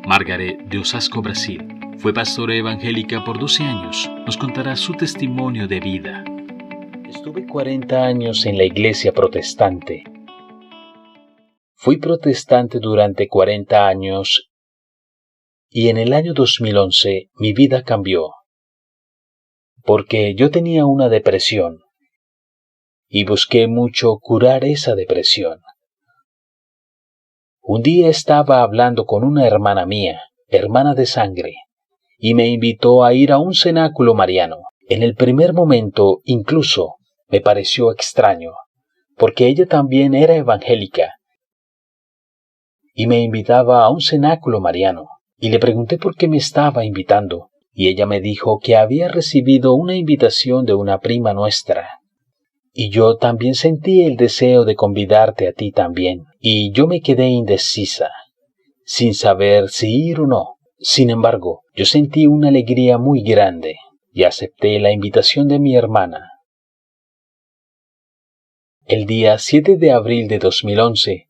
Margaret, de Osasco, Brasil, fue pastora evangélica por 12 años. Nos contará su testimonio de vida. Estuve 40 años en la iglesia protestante. Fui protestante durante 40 años y en el año 2011 mi vida cambió, porque yo tenía una depresión y busqué mucho curar esa depresión. Un día estaba hablando con una hermana mía, hermana de sangre, y me invitó a ir a un cenáculo mariano. En el primer momento, incluso, me pareció extraño, porque ella también era evangélica, y me invitaba a un cenáculo mariano, y le pregunté por qué me estaba invitando, y ella me dijo que había recibido una invitación de una prima nuestra. Y yo también sentí el deseo de convidarte a ti también, y yo me quedé indecisa, sin saber si ir o no. Sin embargo, yo sentí una alegría muy grande, y acepté la invitación de mi hermana. El día 7 de abril de 2011,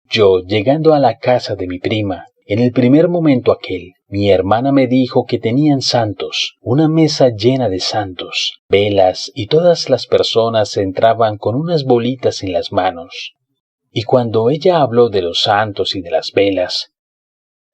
yo, llegando a la casa de mi prima, en el primer momento aquel, mi hermana me dijo que tenían santos, una mesa llena de santos, velas, y todas las personas entraban con unas bolitas en las manos. Y cuando ella habló de los santos y de las velas,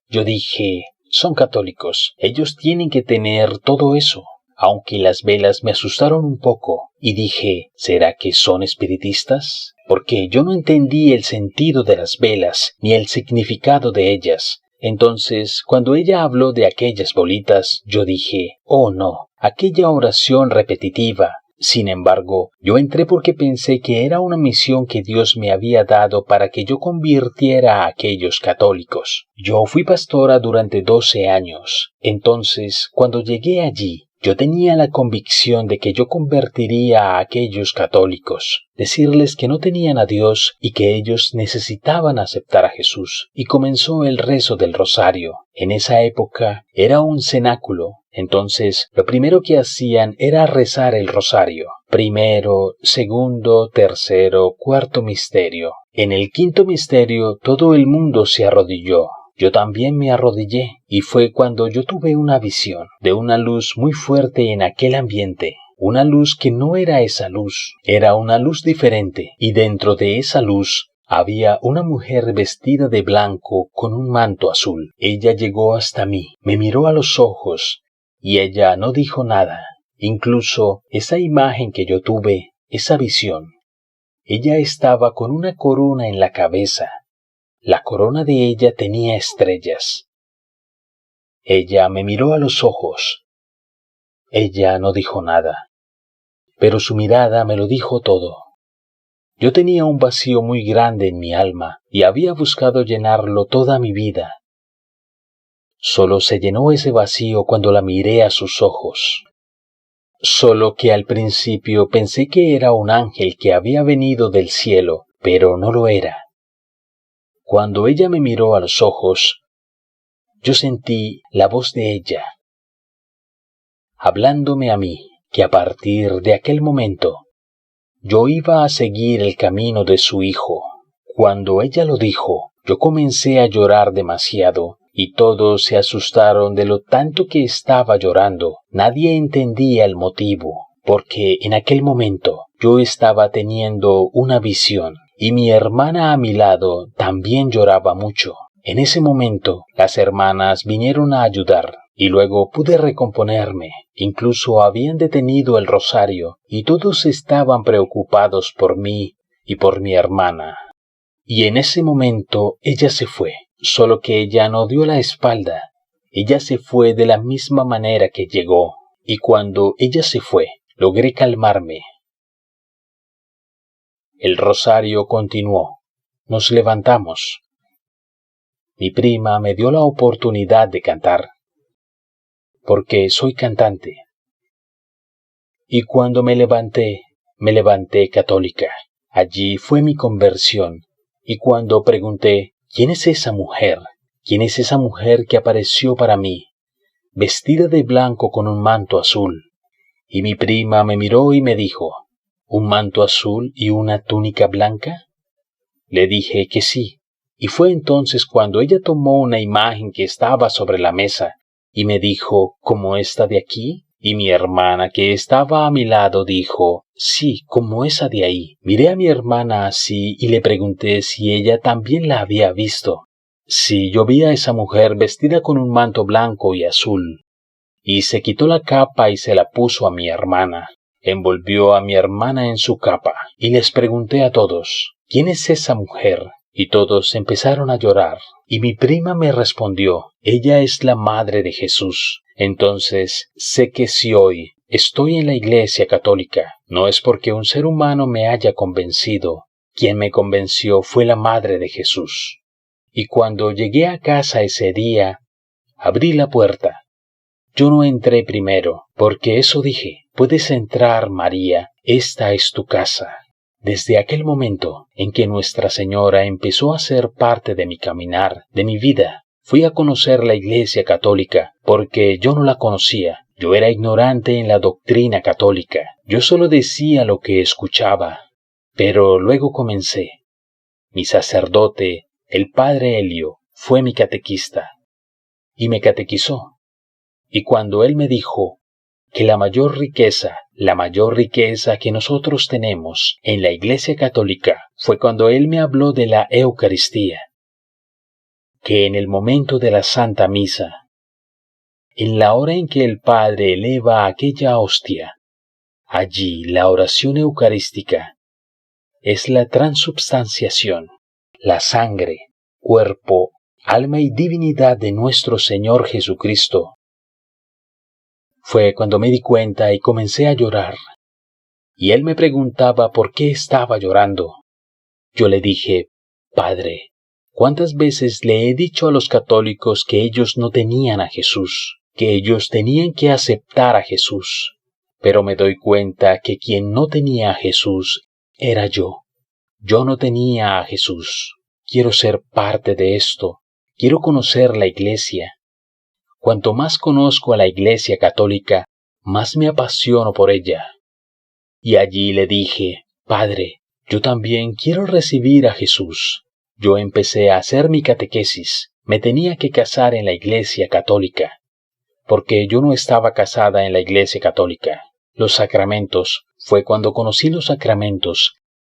yo dije, son católicos, ellos tienen que tener todo eso. Aunque las velas me asustaron un poco, y dije, ¿será que son espiritistas? Porque yo no entendí el sentido de las velas, ni el significado de ellas. Entonces, cuando ella habló de aquellas bolitas, yo dije, oh no, aquella oración repetitiva. Sin embargo, yo entré porque pensé que era una misión que Dios me había dado para que yo convirtiera a aquellos católicos. Yo fui pastora durante 12 años. Entonces, cuando llegué allí, yo tenía la convicción de que yo convertiría a aquellos católicos, decirles que no tenían a Dios y que ellos necesitaban aceptar a Jesús. Y comenzó el rezo del rosario. En esa época era un cenáculo. Entonces, lo primero que hacían era rezar el rosario. Primero, segundo, tercero, cuarto misterio. En el quinto misterio, todo el mundo se arrodilló. Yo también me arrodillé, y fue cuando yo tuve una visión de una luz muy fuerte en aquel ambiente. Una luz que no era esa luz, era una luz diferente, y dentro de esa luz había una mujer vestida de blanco con un manto azul. Ella llegó hasta mí, me miró a los ojos, y ella no dijo nada. Incluso esa imagen que yo tuve, esa visión, ella estaba con una corona en la cabeza. La corona de ella tenía estrellas. Ella me miró a los ojos. Ella no dijo nada, pero su mirada me lo dijo todo. Yo tenía un vacío muy grande en mi alma y había buscado llenarlo toda mi vida. Solo se llenó ese vacío cuando la miré a sus ojos. Solo que al principio pensé que era un ángel que había venido del cielo, pero no lo era. Cuando ella me miró a los ojos, yo sentí la voz de ella, hablándome a mí, que a partir de aquel momento, yo iba a seguir el camino de su hijo. Cuando ella lo dijo, yo comencé a llorar demasiado, y todos se asustaron de lo tanto que estaba llorando. Nadie entendía el motivo, porque en aquel momento yo estaba teniendo una visión, y mi hermana a mi lado también lloraba mucho. En ese momento, las hermanas vinieron a ayudar, y luego pude recomponerme. Incluso habían detenido el rosario, y todos estaban preocupados por mí y por mi hermana. Y en ese momento ella se fue, solo que ella no dio la espalda. Ella se fue de la misma manera que llegó, y cuando ella se fue, logré calmarme. El rosario continuó. Nos levantamos. Mi prima me dio la oportunidad de cantar, porque soy cantante. Y cuando me levanté católica. Allí fue mi conversión. Y cuando pregunté, ¿quién es esa mujer? ¿Quién es esa mujer que apareció para mí, vestida de blanco con un manto azul? Y mi prima me miró y me dijo, ¿un manto azul y una túnica blanca? Le dije que sí, Y fue entonces cuando ella tomó una imagen que estaba sobre la mesa y me dijo, ¿como esta de aquí? Y mi hermana que estaba a mi lado dijo, sí, como esa de ahí. Miré a mi hermana así y le pregunté si ella también la había visto. Sí, yo vi a esa mujer vestida con un manto blanco y azul. Y se quitó la capa y se la puso a mi hermana. Envolvió a mi hermana en su capa. Y les pregunté a todos, ¿quién es esa mujer? Y todos empezaron a llorar. Y mi prima me respondió, ella es la madre de Jesús. Entonces sé que si hoy estoy en la Iglesia Católica, no es porque un ser humano me haya convencido. Quien me convenció fue la madre de Jesús. Y cuando llegué a casa ese día, abrí la puerta. Yo no entré primero, porque eso dije, puedes entrar, María, esta es tu casa. Desde aquel momento en que Nuestra Señora empezó a ser parte de mi caminar, de mi vida, fui a conocer la Iglesia Católica, porque yo no la conocía. Yo era ignorante en la doctrina católica. Yo solo decía lo que escuchaba. Pero luego comencé. Mi sacerdote, el padre Helio, fue mi catequista, y me catequizó. Y cuando él me dijo que la mayor riqueza que nosotros tenemos en la Iglesia Católica fue cuando él me habló de la Eucaristía, que en el momento de la Santa Misa, en la hora en que el Padre eleva aquella hostia, allí la oración eucarística es la transubstanciación, la sangre, cuerpo, alma y divinidad de nuestro Señor Jesucristo. Fue cuando me di cuenta y comencé a llorar. Y él me preguntaba por qué estaba llorando. Yo le dije, Padre, ¿cuántas veces le he dicho a los católicos que ellos no tenían a Jesús, que ellos tenían que aceptar a Jesús? Pero me doy cuenta que quien no tenía a Jesús era yo. Yo no tenía a Jesús. Quiero ser parte de esto. Quiero conocer la Iglesia. Cuanto más conozco a la Iglesia Católica, más me apasiono por ella. Y allí le dije, Padre, yo también quiero recibir a Jesús. Yo empecé a hacer mi catequesis. Me tenía que casar en la Iglesia Católica, porque yo no estaba casada en la Iglesia Católica. Los sacramentos, fue cuando conocí los sacramentos,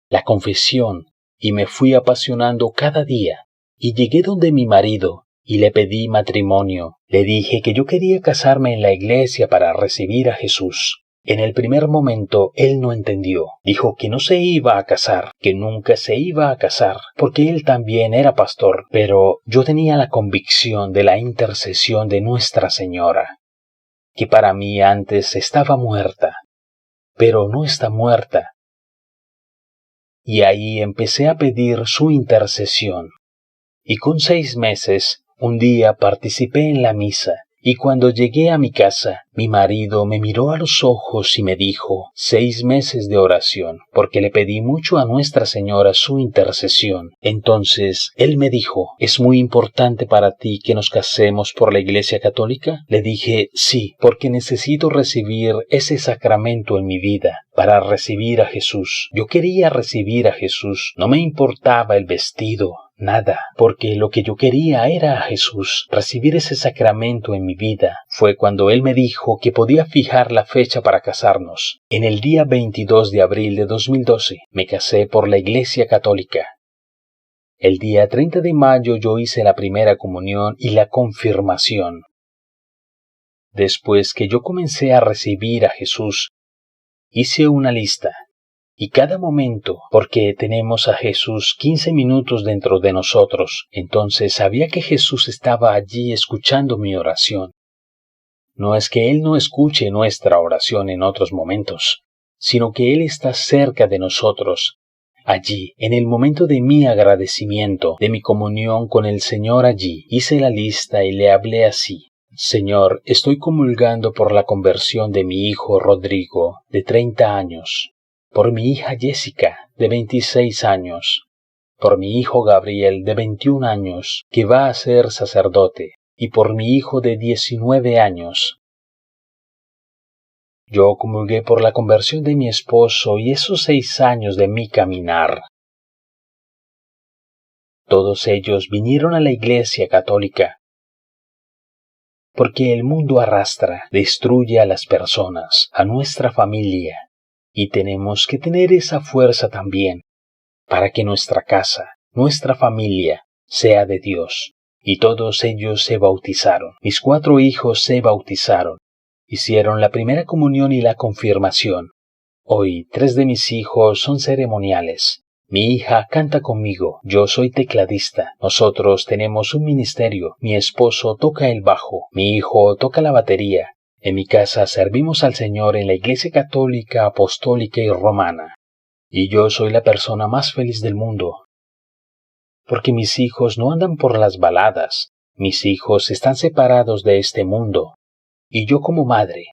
la confesión, y me fui apasionando cada día. Y llegué donde mi marido, y le pedí matrimonio. Le dije que yo quería casarme en la iglesia para recibir a Jesús. En el primer momento él no entendió. Dijo que no se iba a casar, que nunca se iba a casar, porque él también era pastor. Pero yo tenía la convicción de la intercesión de Nuestra Señora, que para mí antes estaba muerta, pero no está muerta. Y ahí empecé a pedir su intercesión. Y con 6 meses, un día participé en la misa, y cuando llegué a mi casa, mi marido me miró a los ojos y me dijo, 6 meses de oración, porque le pedí mucho a Nuestra Señora su intercesión. Entonces, él me dijo, ¿es muy importante para ti que nos casemos por la Iglesia Católica? Le dije, sí, porque necesito recibir ese sacramento en mi vida, para recibir a Jesús. Yo quería recibir a Jesús, no me importaba el vestido, nada, porque lo que yo quería era a Jesús, recibir ese sacramento en mi vida. Fue cuando él me dijo que podía fijar la fecha para casarnos. En el día 22 de abril de 2012 me casé por la Iglesia Católica. El día 30 de mayo yo hice la primera comunión y la confirmación. Después que yo comencé a recibir a Jesús, hice una lista. Y cada momento, porque tenemos a Jesús 15 minutos dentro de nosotros, entonces sabía que Jesús estaba allí escuchando mi oración. No es que Él no escuche nuestra oración en otros momentos, sino que Él está cerca de nosotros. Allí, en el momento de mi agradecimiento, de mi comunión con el Señor allí, hice la lista y le hablé así. Señor, estoy comulgando por la conversión de mi hijo Rodrigo, de 30 años. Por mi hija Jessica, de 26 años, por mi hijo Gabriel, de 21 años, que va a ser sacerdote, y por mi hijo de 19 años. Yo comulgué por la conversión de mi esposo y esos 6 años de mi caminar. Todos ellos vinieron a la Iglesia Católica. Porque el mundo arrastra, destruye a las personas, a nuestra familia, y tenemos que tener esa fuerza también, para que nuestra casa, nuestra familia, sea de Dios. Y todos ellos se bautizaron. Mis 4 hijos se bautizaron. Hicieron la primera comunión y la confirmación. Hoy 3 de mis hijos son ceremoniales. Mi hija canta conmigo, yo soy tecladista. Nosotros tenemos un ministerio. Mi esposo toca el bajo, mi hijo toca la batería. En mi casa servimos al Señor en la Iglesia Católica, Apostólica y Romana. Y yo soy la persona más feliz del mundo. Porque mis hijos no andan por las baladas, mis hijos están separados de este mundo. Y yo como madre,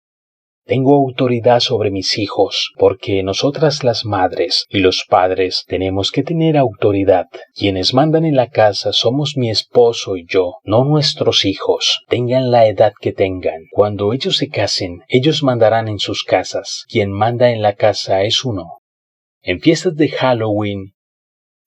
tengo autoridad sobre mis hijos, porque nosotras las madres y los padres tenemos que tener autoridad. Quienes mandan en la casa somos mi esposo y yo, no nuestros hijos, tengan la edad que tengan. Cuando ellos se casen, ellos mandarán en sus casas. Quien manda en la casa es uno. En fiestas de Halloween,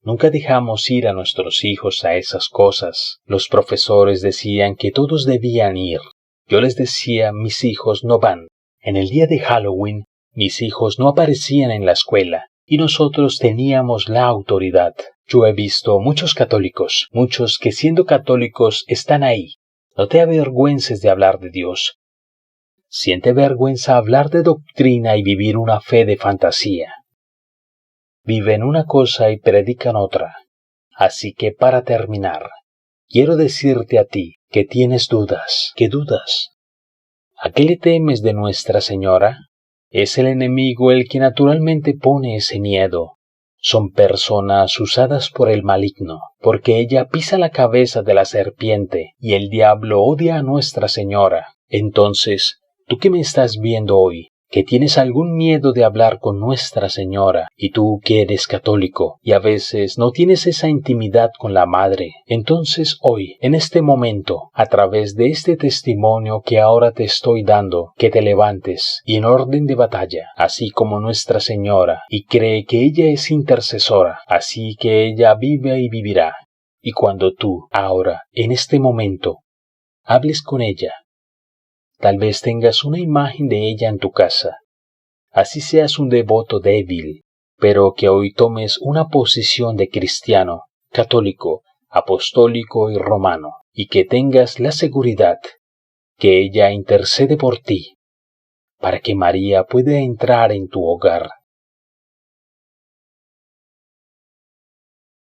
nunca dejamos ir a nuestros hijos a esas cosas. Los profesores decían que todos debían ir. Yo les decía, mis hijos no van. En el día de Halloween, mis hijos no aparecían en la escuela, y nosotros teníamos la autoridad. Yo he visto muchos católicos, muchos que siendo católicos están ahí. No te avergüences de hablar de Dios. Siente vergüenza hablar de doctrina y vivir una fe de fantasía. Viven una cosa y predican otra. Así que para terminar, quiero decirte a ti que tienes dudas. ¿Qué dudas? ¿A qué le temes de Nuestra Señora? Es el enemigo el que naturalmente pone ese miedo. Son personas usadas por el maligno, porque ella pisa la cabeza de la serpiente y el diablo odia a Nuestra Señora. Entonces, tú que me estás viendo hoy, que tienes algún miedo de hablar con Nuestra Señora, y tú que eres católico, y a veces no tienes esa intimidad con la Madre, entonces hoy, en este momento, a través de este testimonio que ahora te estoy dando, que te levantes, y en orden de batalla, así como Nuestra Señora, y cree que ella es intercesora, así que ella vive y vivirá. Y cuando tú, ahora, en este momento, hables con ella, tal vez tengas una imagen de ella en tu casa. Así seas un devoto débil, pero que hoy tomes una posición de cristiano, católico, apostólico y romano, y que tengas la seguridad que ella intercede por ti, para que María pueda entrar en tu hogar.